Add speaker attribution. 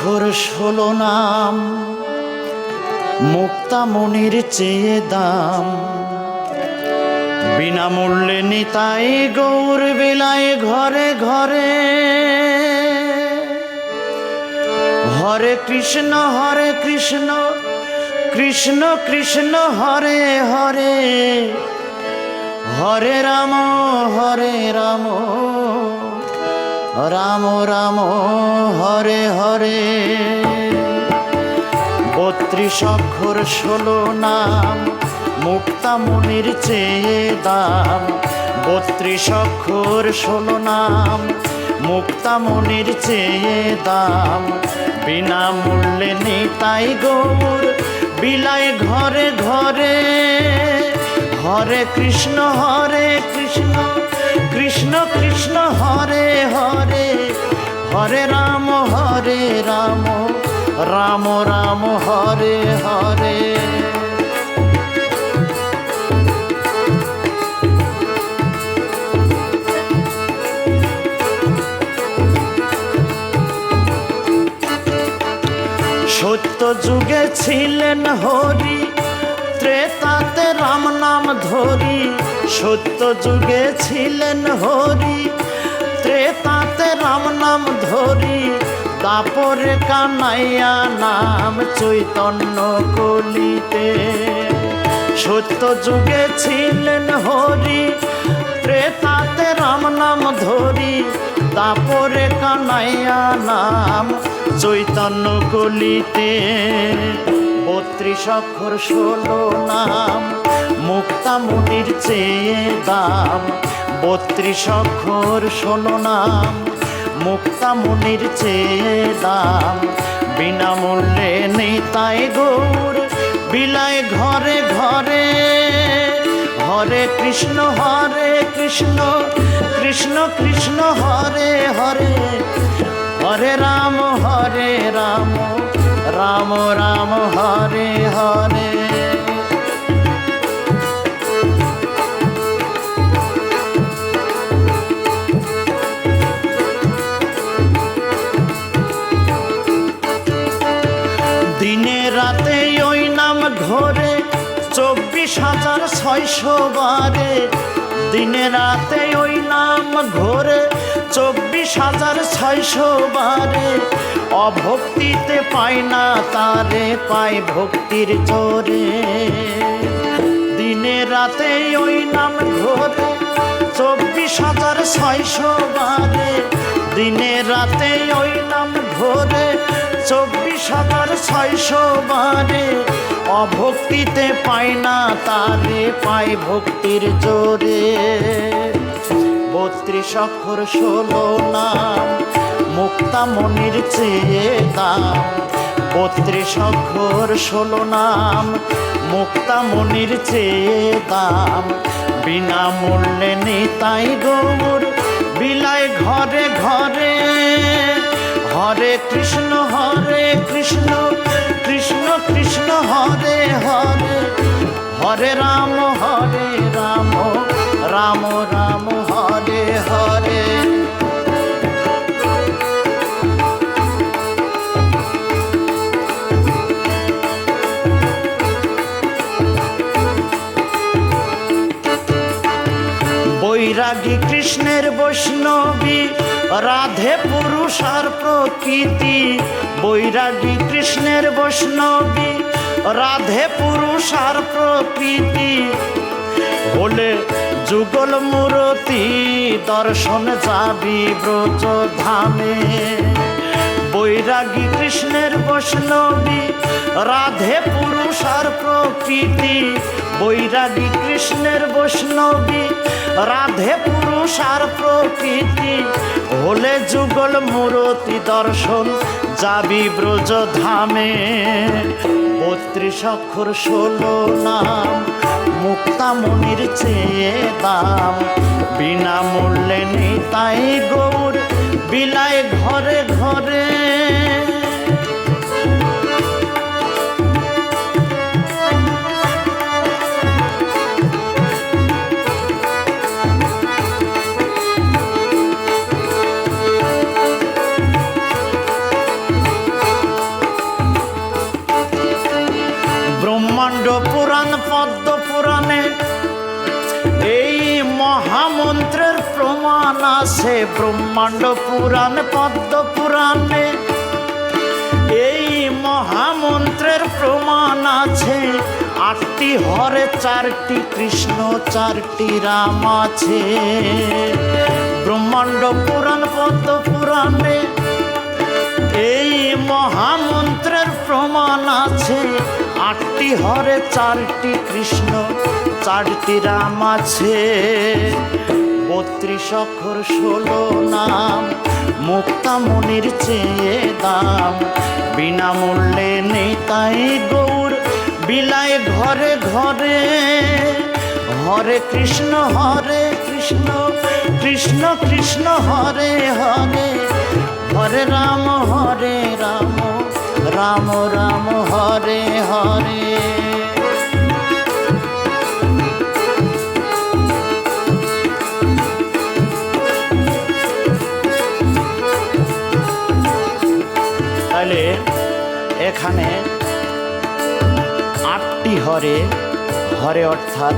Speaker 1: অক্ষর 16 নাম, মুক্তামণির চেয়ে দাম। বিনামূল্যে নিতাই গৌর বিলায় ঘরে ঘরে। হরে কৃষ্ণ কৃষ্ণ কৃষ্ণ হরে হরে, হরে রাম রাম রাম হরে হরে। 32 অক্ষর 16 নাম, মুক্তামণির চেয়ে দাম। 32 অক্ষর 16 নাম, মুক্তামণির চেয়ে দাম। বিনামূল্যে নিতাই গৌর বিলায় ঘরে ঘরে। হরে কৃষ্ণ কৃষ্ণ কৃষ্ণ হরে হরে, হরে রাম রাম রাম হরে হরে। সত্য যুগে ছিলেন হরি, ত্রেতাতে রাম নাম ধরি। সত্য যুগে ছিলেন হরি, ত্রেতাতে রাম নাম ধরি। দাপরে কানাইয়া নাম চৈতন্য কলিতে। সত্য যুগে ছিলেন হরি, ত্রেতাতে রাম নাম ধরি। দাপরে কানাইয়া নাম চৈতন্য কলিতে। 32 অক্ষর 16 নাম, মুক্তামণির চেয়ে দাম। 32 অক্ষর 16 নাম, মুক্তামণির চেয়ে দাম। বিনামূল্যে নিতাই গৌর বিলায় ঘরে ঘরে। হরে কৃষ্ণ কৃষ্ণ কৃষ্ণ হরে হরে, হরে রাম রাম রাম হরে হরে। দিনে রাতে ওই নাম ঘোরে 24,600 বারে। দিনে রাতে ওই নাম ঘোরে 24,600 বারে। অভক্তিতে পায় না তারে, পায় ভক্তির জোরে। দিনে রাতে ওই নাম ঘোরে 24,600 বারে। দিনে রাতে ওই নাম ঘোরে 24,600 বারে। অভক্তিতে পায় না তারে, পায় ভক্তির জোরে। 32 অক্ষর 16 নাম, মুক্তামণির চেয়ে দাম। 32 অক্ষর 16 নাম, মুক্তামণির চেয়ে দাম। বিনামূল্যে নিতাই গৌর বিলায় ঘরে ঘরে। হরে কৃষ্ণ কৃষ্ণ কৃষ্ণ হরে হরে, হরে রাম রাম রাম হরে হরে। বৈরাগী কৃষ্ণের বৈষ্ণবী, রাধে পুরুষ আর প্রকৃতি। বৈরাগী কৃষ্ণের বৈষ্ণবী, রাধে পুরুষ আর প্রকৃতি। হলে যুগল মূরতি, দর্শন যাবি ব্রজ ধামে। বৈরাগী কৃষ্ণের বৈষ্ণবী, রাধে পুরুষ আর প্রকৃতি। বৈরাগী কৃষ্ণের বৈষ্ণবী, রাধে পুরুষ আর প্রকৃতি। হলে যুগল মূরতি, দর্শন যাবি ব্রজ ধামে। 32 অক্ষর 16 নাম, মুক্তামণির চেয়ে দাম। বিনামূল্যে নিতাই গৌর বিলায় ঘরে ঘরে। আছে ব্রহ্মাণ্ড পুরাণ পদ্ম পুরাণে। এই মহামন্ত্রের প্রমাণ আছে, 8টি হরে 4টি কৃষ্ণ 4টি রাম আছে। ব্রহ্মাণ্ড পুরাণ পদ্ম পুরাণে এই মহামন্ত্রের প্রমাণ আছে, 8টি হরে 4টি কৃষ্ণ 4টি রাম আছে। 32 অক্ষর 16 নাম, মুক্তামণির চেয়ে দাম। বিনামূল্যে নেই তাই গৌর বিলায় ঘরে ঘরে। হরে কৃষ্ণ কৃষ্ণ কৃষ্ণ হরে হরে, হরে রাম রাম রাম হরে হরে। তাহলে এখানে 8টি হরে, হরে অর্থাৎ